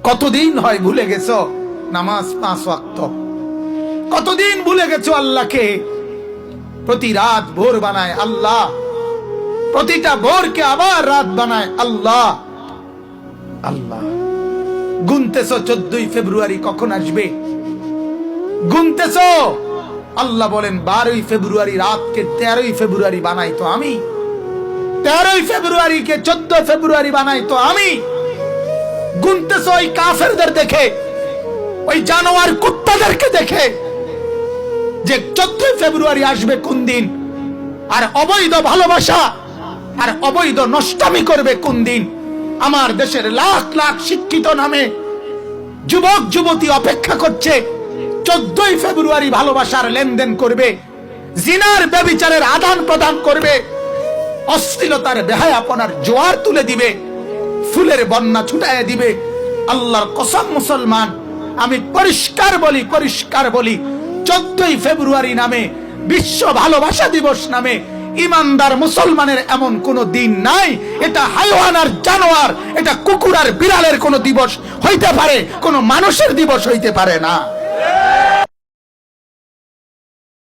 কতদিন হয় ভুলে গেছো নামাজ 5 ওয়াক্ত? কতদিন ভুলে গেছো আল্লাহকে? প্রতি রাত ভোর বানায় আল্লাহ, প্রতিটা ভোরকে আবার রাত বানায় আল্লাহ। আল্লাহ গুনতেছো 14ই ফেব্রুয়ারি কখন আসবে, গুনতেছো। আল্লাহ বলেন 12ই ফেব্রুয়ারি রাতকে 13ই ফেব্রুয়ারি বানাই তো আমি, 13ই ফেব্রুয়ারিকে 14 ফেব্রুয়ারি বানাই তো আমি। গুনতেছো ওই কাফেরদের দেখে, ওই জানোয়ার কুত্তাদেরকে দেখে যে 14ই ফেব্রুয়ারি আসবে কোন দিন, আর অবৈধ ভালোবাসা আর অবৈধ নষ্টামি করবে কোন দিন। আমার দেশের লাখ লাখ শিক্ষিত নামে যুবক যুবতী অপেক্ষা করছে 14ই ফেব্রুয়ারি ভালোবাসার লেনদেন করবে, জিনার ব্যভিচারের আদান প্রদান করবে, অশ্লীলতার বেহায়াপনার জোয়ার তুলে দিবে, ফুলের বন্যা ছুটায় দিবে। আল্লাহর কসম মুসলমান, আমি পরিষ্কার বলি 14ই ফেব্রুয়ারি নামে, বিশ্ব ভালোবাসা দিবস নামে ইমানদার মুসলমানের এমন কোন দিন নাই। এটা হাইওয়ান আর জানোয়ার, এটা কুকুর আর বিড়ালের কোন দিবস হইতে পারে, কোন মানুষের দিবস হইতে পারে না।